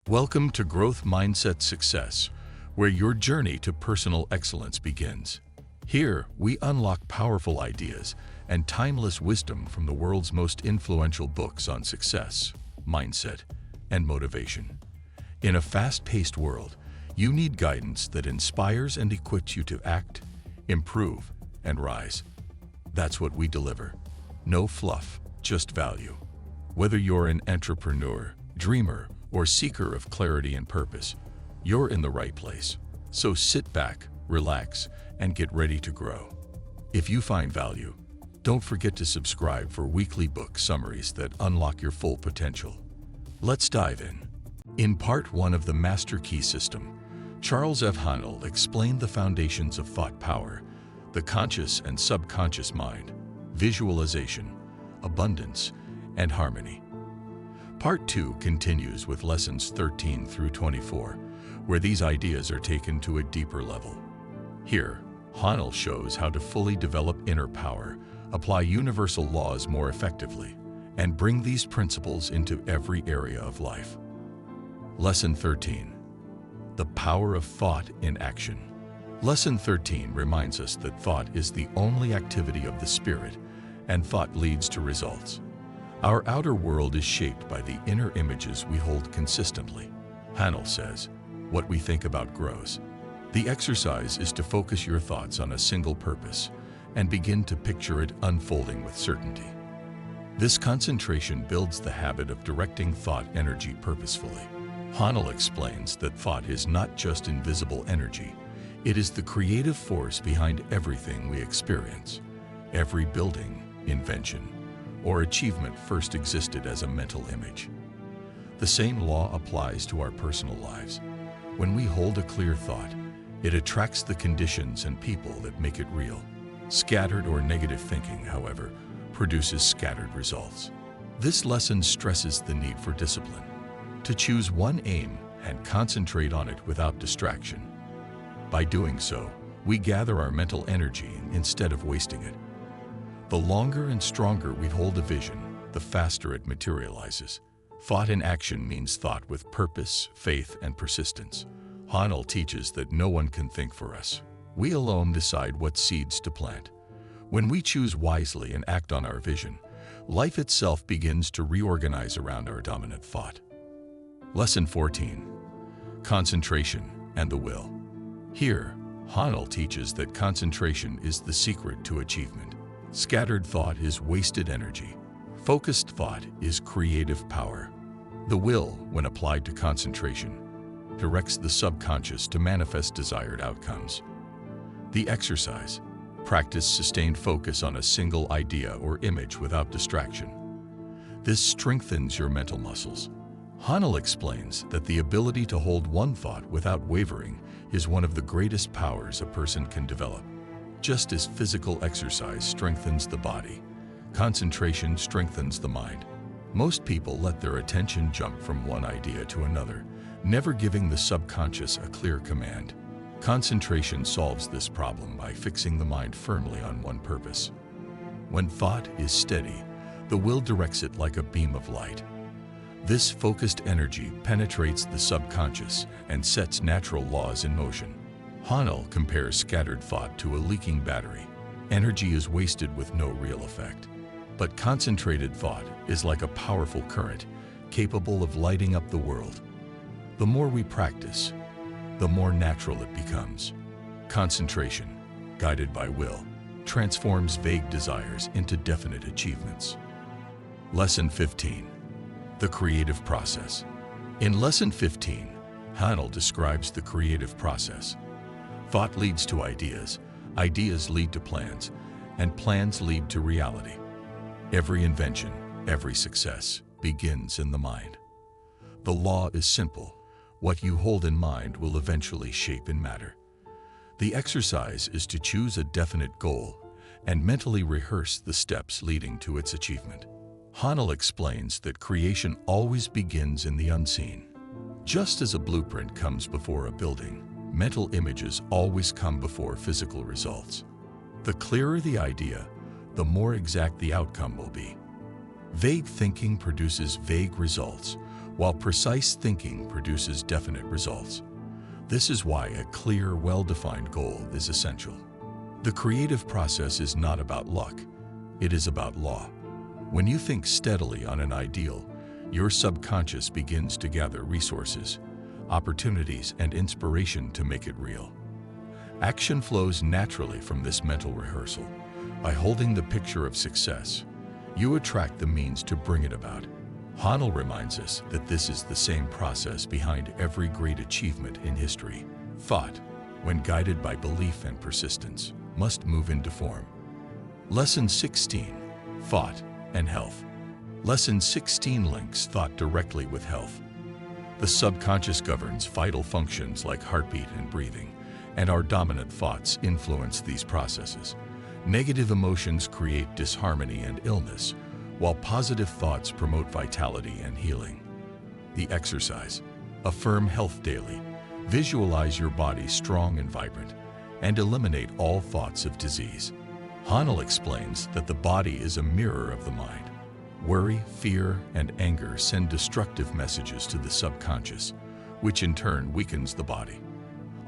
Welcome to Growth Mindset Success, where your journey to personal excellence begins. Here, we unlock powerful ideas and timeless wisdom from the world's most influential books on success, mindset, and motivation. In a fast-paced world, you need guidance that inspires and equips you to act, improve, and rise. That's what we deliver. No fluff, just value. Whether you're an entrepreneur, dreamer, or seeker of clarity and purpose, you're in the right place. So sit back, relax, and get ready to grow. If you find value, don't forget to subscribe for weekly book summaries that unlock your full potential. Let's dive in. In part 1 of the Master Key System, Charles F. Haanel explained the foundations of thought power, the conscious and subconscious mind, visualization, abundance, and harmony. Part 2 continues with lessons 13 through 24, where these ideas are taken to a deeper level. Here, Haanel shows how to fully develop inner power, apply universal laws more effectively, and bring these principles into every area of life. Lesson 13. The power of thought in action. Lesson 13 reminds us that thought is the only activity of the spirit, and thought leads to results. Our outer world is shaped by the inner images we hold consistently. Haanel says, what we think about grows. The exercise is to focus your thoughts on a single purpose and begin to picture it unfolding with certainty. This concentration builds the habit of directing thought energy purposefully. Haanel explains that thought is not just invisible energy, it is the creative force behind everything we experience. Every building, invention, or achievement first existed as a mental image. The same law applies to our personal lives. When we hold a clear thought, it attracts the conditions and people that make it real. Scattered or negative thinking, however, produces scattered results. This lesson stresses the need for discipline, to choose one aim and concentrate on it without distraction. By doing so, we gather our mental energy instead of wasting it. The longer and stronger we hold a vision, the faster it materializes. Thought in action means thought with purpose, faith, and persistence. Haanel teaches that no one can think for us. We alone decide what seeds to plant. When we choose wisely and act on our vision, life itself begins to reorganize around our dominant thought. Lesson 14. Concentration and the will. Here, Haanel teaches that concentration is the secret to achievement. Scattered thought is wasted energy. Focused thought is creative power. The will, when applied to concentration, directs the subconscious to manifest desired outcomes. The exercise: practice sustained focus on a single idea or image without distraction. This strengthens your mental muscles. Haanel explains that the ability to hold one thought without wavering is one of the greatest powers a person can develop. Just as physical exercise strengthens the body, concentration strengthens the mind. Most people let their attention jump from one idea to another, never giving the subconscious a clear command. Concentration solves this problem by fixing the mind firmly on one purpose. When thought is steady, the will directs it like a beam of light. This focused energy penetrates the subconscious and sets natural laws in motion. Haanel compares scattered thought to a leaking battery. Energy is wasted with no real effect. But concentrated thought is like a powerful current, capable of lighting up the world. The more we practice, the more natural it becomes. Concentration, guided by will, transforms vague desires into definite achievements. Lesson 15. The creative process. In Lesson 15, Haanel describes the creative process. Thought leads to ideas, ideas lead to plans, and plans lead to reality. Every invention, every success begins in the mind. The law is simple. What you hold in mind will eventually shape in matter. The exercise is to choose a definite goal and mentally rehearse the steps leading to its achievement. Haanel explains that creation always begins in the unseen. Just as a blueprint comes before a building, mental images always come before physical results. The clearer the idea, the more exact the outcome will be. Vague thinking produces vague results, while precise thinking produces definite results. This is why a clear, well-defined goal is essential. The creative process is not about luck, it is about law. When you think steadily on an ideal, your subconscious begins to gather resources, opportunities, and inspiration to make it real. Action flows naturally from this mental rehearsal. By holding the picture of success, you attract the means to bring it about. Haanel reminds us that this is the same process behind every great achievement in history. Thought, when guided by belief and persistence, must move into form. Lesson 16. Thought and Health. Lesson 16 links thought directly with health. The subconscious governs vital functions like heartbeat and breathing, and our dominant thoughts influence these processes. Negative emotions create disharmony and illness, while positive thoughts promote vitality and healing. The exercise. Affirm health daily. Visualize your body strong and vibrant, and eliminate all thoughts of disease. Haanel explains that the body is a mirror of the mind. Worry, fear, and anger send destructive messages to the subconscious, which in turn weakens the body.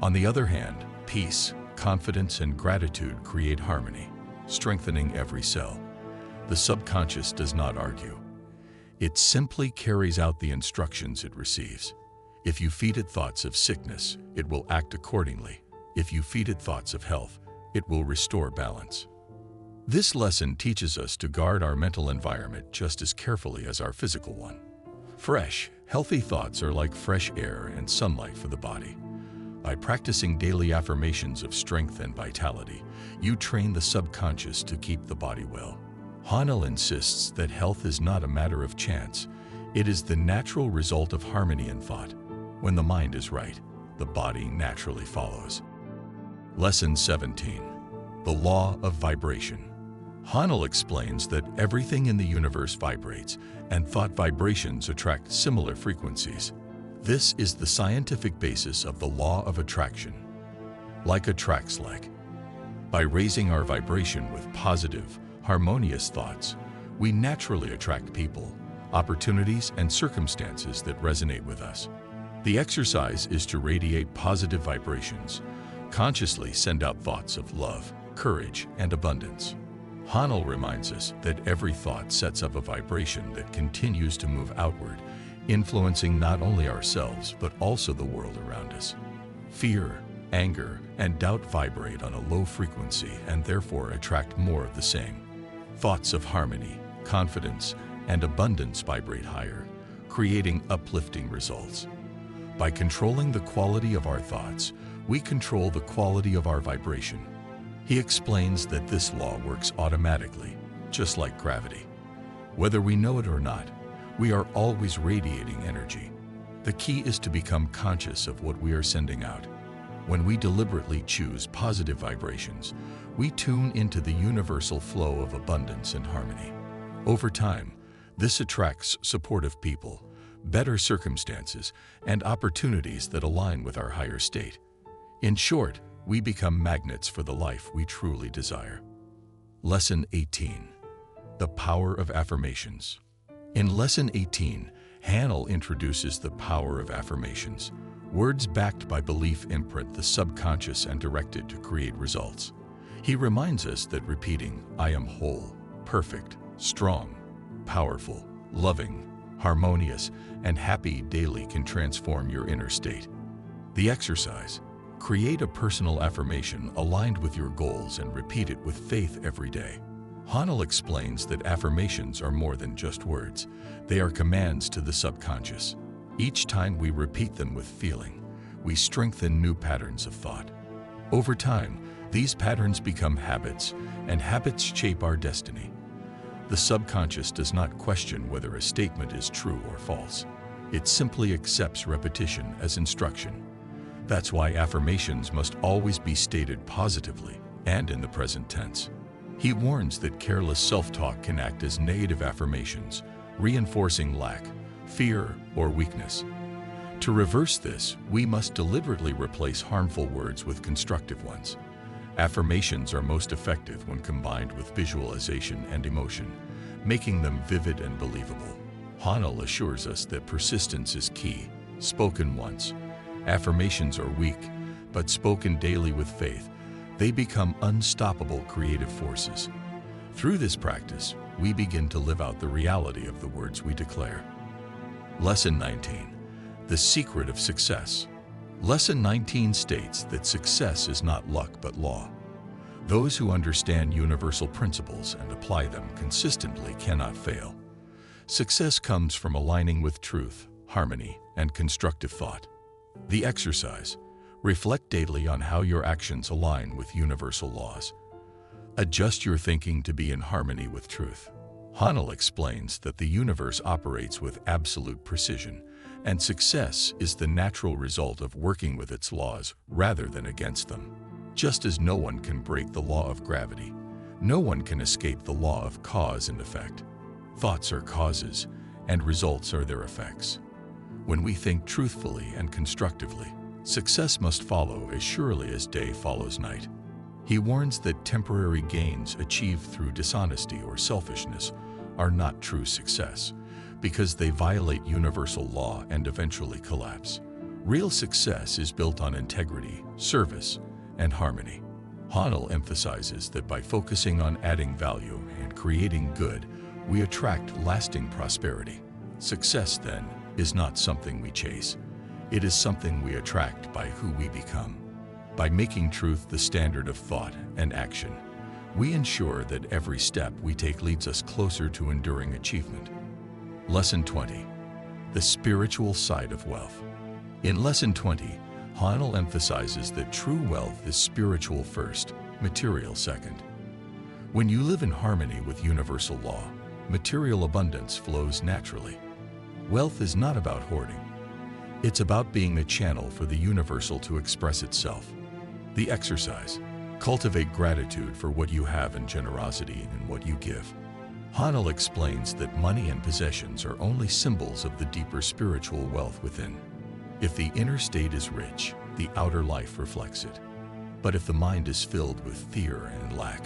On the other hand, peace, confidence, and gratitude create harmony, strengthening every cell. The subconscious does not argue. It simply carries out the instructions it receives. If you feed it thoughts of sickness, it will act accordingly. If you feed it thoughts of health, it will restore balance. This lesson teaches us to guard our mental environment just as carefully as our physical one. Fresh, healthy thoughts are like fresh air and sunlight for the body. By practicing daily affirmations of strength and vitality, you train the subconscious to keep the body well. Haanel insists that health is not a matter of chance. It is the natural result of harmony in thought. When the mind is right, the body naturally follows. Lesson 17. The Law of Vibration. Haanel explains that everything in the universe vibrates, and thought vibrations attract similar frequencies. This is the scientific basis of the law of attraction. Like attracts like. By raising our vibration with positive, harmonious thoughts, we naturally attract people, opportunities, and circumstances that resonate with us. The exercise is to radiate positive vibrations, consciously send out thoughts of love, courage, and abundance. Haanel reminds us that every thought sets up a vibration that continues to move outward, influencing not only ourselves but also the world around us. Fear, anger, and doubt vibrate on a low frequency and therefore attract more of the same. Thoughts of harmony, confidence, and abundance vibrate higher, creating uplifting results. By controlling the quality of our thoughts, we control the quality of our vibration. He explains that this law works automatically, just like gravity. Whether we know it or not, we are always radiating energy. The key is to become conscious of what we are sending out. When we deliberately choose positive vibrations, we tune into the universal flow of abundance and harmony. Over time, this attracts supportive people, better circumstances, and opportunities that align with our higher state. In short, we become magnets for the life we truly desire. Lesson 18. The Power of Affirmations. In Lesson 18, Haanel introduces the power of affirmations. Words backed by belief imprint the subconscious and directed to create results. He reminds us that repeating, "I am whole, perfect, strong, powerful, loving, harmonious, and happy" daily can transform your inner state. The exercise. Create a personal affirmation aligned with your goals and repeat it with faith every day. Haanel explains that affirmations are more than just words. They are commands to the subconscious. Each time we repeat them with feeling, we strengthen new patterns of thought. Over time, these patterns become habits, and habits shape our destiny. The subconscious does not question whether a statement is true or false. It simply accepts repetition as instruction. That's why affirmations must always be stated positively and in the present tense. He warns that careless self-talk can act as negative affirmations, reinforcing lack, fear, or weakness. To reverse this, we must deliberately replace harmful words with constructive ones. Affirmations are most effective when combined with visualization and emotion, making them vivid and believable. Haanel assures us that persistence is key, spoken once. Affirmations are weak, but spoken daily with faith, they become unstoppable creative forces. Through this practice, we begin to live out the reality of the words we declare. Lesson 19. The secret of success. Lesson 19 states that success is not luck but law. Those who understand universal principles and apply them consistently cannot fail. Success comes from aligning with truth, harmony, and constructive thought. The exercise. Reflect daily on how your actions align with universal laws. Adjust your thinking to be in harmony with truth. Haanel explains that the universe operates with absolute precision, and success is the natural result of working with its laws rather than against them. Just as no one can break the law of gravity, no one can escape the law of cause and effect. Thoughts are causes, and results are their effects. When we think truthfully and constructively, success must follow as surely as day follows night. He warns that temporary gains achieved through dishonesty or selfishness are not true success, because they violate universal law and eventually collapse. Real success is built on integrity, service, and harmony. Haanel emphasizes that by focusing on adding value and creating good, we attract lasting prosperity. Success, then, is not something we chase. It is something we attract by who we become. By making truth the standard of thought and action, we ensure that every step we take leads us closer to enduring achievement. Lesson 20. The spiritual side of wealth. In Lesson 20, Haanel emphasizes that true wealth is spiritual first, material second. When you live in harmony with universal law, material abundance flows naturally. Wealth is not about hoarding. It's about being a channel for the universal to express itself. The exercise. Cultivate gratitude for what you have and generosity in what you give. Haanel explains that money and possessions are only symbols of the deeper spiritual wealth within. If the inner state is rich, the outer life reflects it. But if the mind is filled with fear and lack,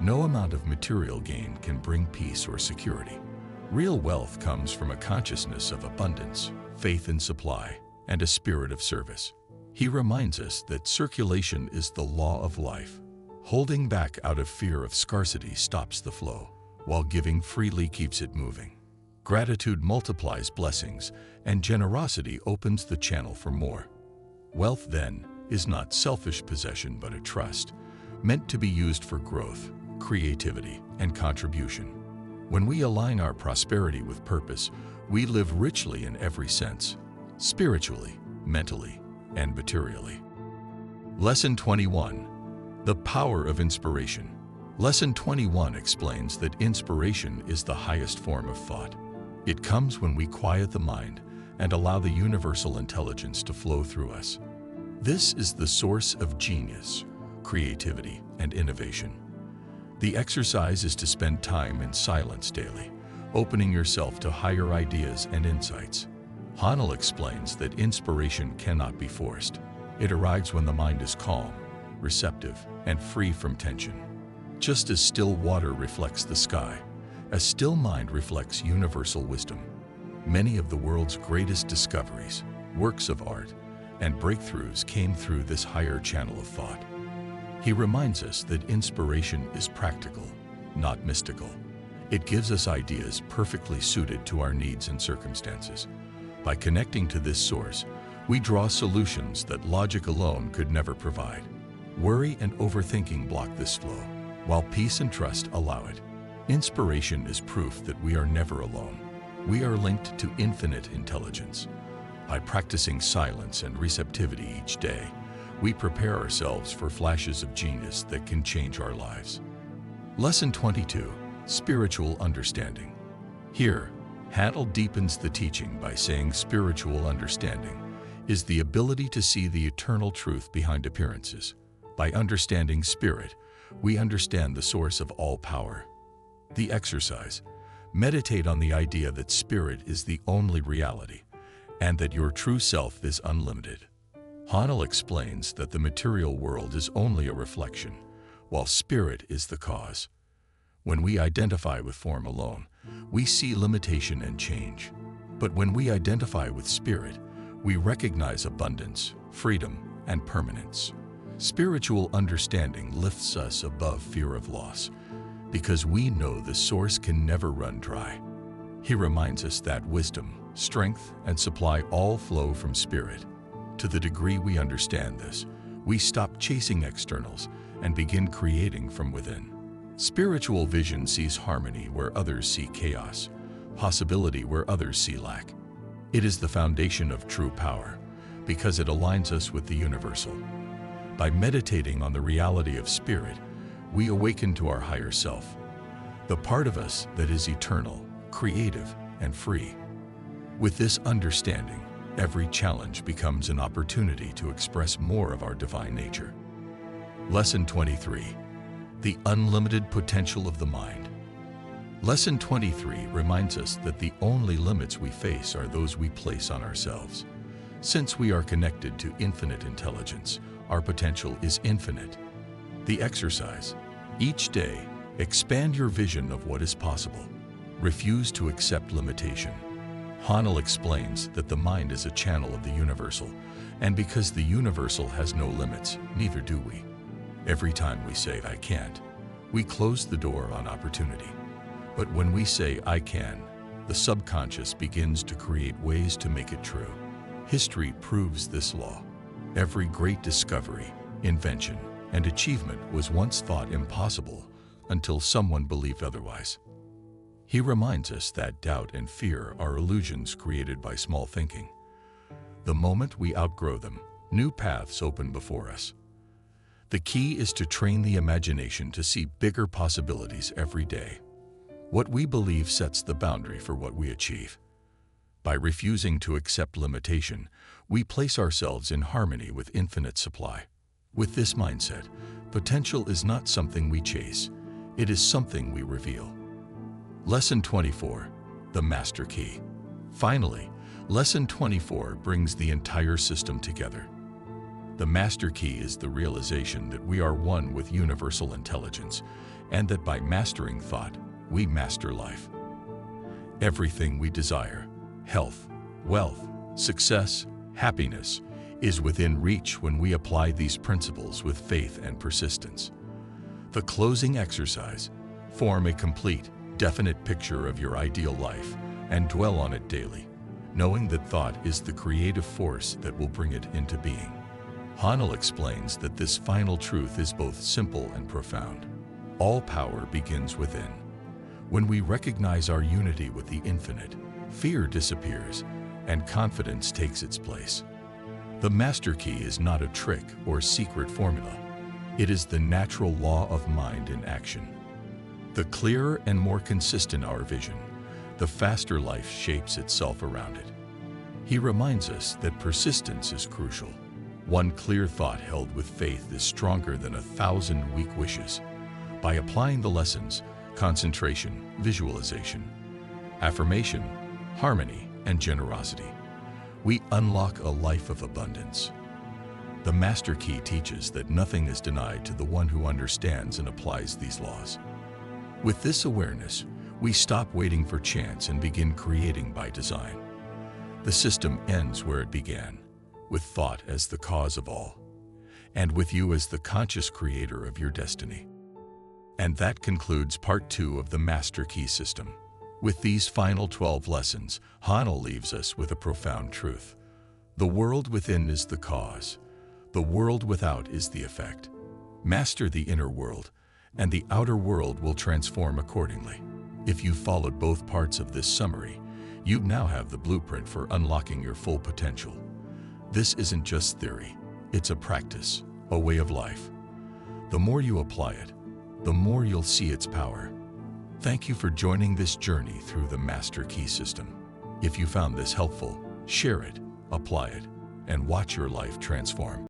no amount of material gain can bring peace or security. Real wealth comes from a consciousness of abundance, faith in supply, and a spirit of service. He reminds us that circulation is the law of life. Holding back out of fear of scarcity stops the flow, while giving freely keeps it moving. Gratitude multiplies blessings, and generosity opens the channel for more. Wealth, then, is not selfish possession but a trust, meant to be used for growth, creativity, and contribution. When we align our prosperity with purpose, we live richly in every sense, spiritually, mentally, and materially. Lesson 21. The power of inspiration. Lesson 21 explains that inspiration is the highest form of thought. It comes when we quiet the mind and allow the universal intelligence to flow through us. This is the source of genius, creativity, and innovation. The exercise is to spend time in silence daily, opening yourself to higher ideas and insights. Haanel explains that inspiration cannot be forced. It arrives when the mind is calm, receptive, and free from tension. Just as still water reflects the sky, a still mind reflects universal wisdom. Many of the world's greatest discoveries, works of art, and breakthroughs came through this higher channel of thought. He reminds us that inspiration is practical, not mystical. It gives us ideas perfectly suited to our needs and circumstances. By connecting to this source, we draw solutions that logic alone could never provide. Worry and overthinking block this flow, while peace and trust allow it. Inspiration is proof that we are never alone. We are linked to infinite intelligence. By practicing silence and receptivity each day, we prepare ourselves for flashes of genius that can change our lives. Lesson 22. Spiritual understanding. Here, Haanel deepens the teaching by saying spiritual understanding is the ability to see the eternal truth behind appearances. By understanding spirit, we understand the source of all power. The exercise. Meditate on the idea that spirit is the only reality and that your true self is unlimited. Haanel explains that the material world is only a reflection, while spirit is the cause. When we identify with form alone, we see limitation and change. But when we identify with spirit, we recognize abundance, freedom, and permanence. Spiritual understanding lifts us above fear of loss, because we know the source can never run dry. He reminds us that wisdom, strength, and supply all flow from spirit. To the degree we understand this, we stop chasing externals and begin creating from within. Spiritual vision sees harmony where others see chaos, possibility where others see lack. It is the foundation of true power, because it aligns us with the universal. By meditating on the reality of spirit, we awaken to our higher self, the part of us that is eternal, creative, and free. With this understanding, every challenge becomes an opportunity to express more of our divine nature. Lesson 23. The unlimited potential of the mind. Lesson 23 reminds us that the only limits we face are those we place on ourselves. Since we are connected to infinite intelligence, our potential is infinite. The exercise. Each day, expand your vision of what is possible. Refuse to accept limitation. Haanel explains that the mind is a channel of the universal, and because the universal has no limits, neither do we. Every time we say, "I can't," we close the door on opportunity. But when we say, "I can," the subconscious begins to create ways to make it true. History proves this law. Every great discovery, invention, and achievement was once thought impossible until someone believed otherwise. He reminds us that doubt and fear are illusions created by small thinking. The moment we outgrow them, new paths open before us. The key is to train the imagination to see bigger possibilities every day. What we believe sets the boundary for what we achieve. By refusing to accept limitation, we place ourselves in harmony with infinite supply. With this mindset, potential is not something we chase, it is something we reveal. Lesson 24. The Master Key. Finally, Lesson 24 brings the entire system together. The Master Key is the realization that we are one with universal intelligence, and that by mastering thought, we master life. Everything we desire, health, wealth, success, happiness, is within reach when we apply these principles with faith and persistence. The closing exercise. Form a complete, definite picture of your ideal life and dwell on it daily, knowing that thought is the creative force that will bring it into being. Haanel explains that this final truth is both simple and profound. All power begins within. When we recognize our unity with the infinite, fear disappears and confidence takes its place. The Master Key is not a trick or secret formula. It is the natural law of mind in action. The clearer and more consistent our vision, the faster life shapes itself around it. He reminds us that persistence is crucial. One clear thought held with faith is stronger than 1,000 weak wishes. By applying the lessons, concentration, visualization, affirmation, harmony, and generosity, we unlock a life of abundance. The Master Key teaches that nothing is denied to the one who understands and applies these laws. With this awareness, we stop waiting for chance and begin creating by design. The system ends where it began, with thought as the cause of all, and with you as the conscious creator of your destiny. And that concludes part 2 of the Master Key system. With these final 12 lessons, Haanel leaves us with a profound truth. The world within is the cause. The world without is the effect. Master the inner world, and the outer world will transform accordingly. If you followed both parts of this summary, you now have the blueprint for unlocking your full potential. This isn't just theory, it's a practice, a way of life. The more you apply it, the more you'll see its power. Thank you for joining this journey through the Master Key system. If you found this helpful, share it, apply it, and watch your life transform.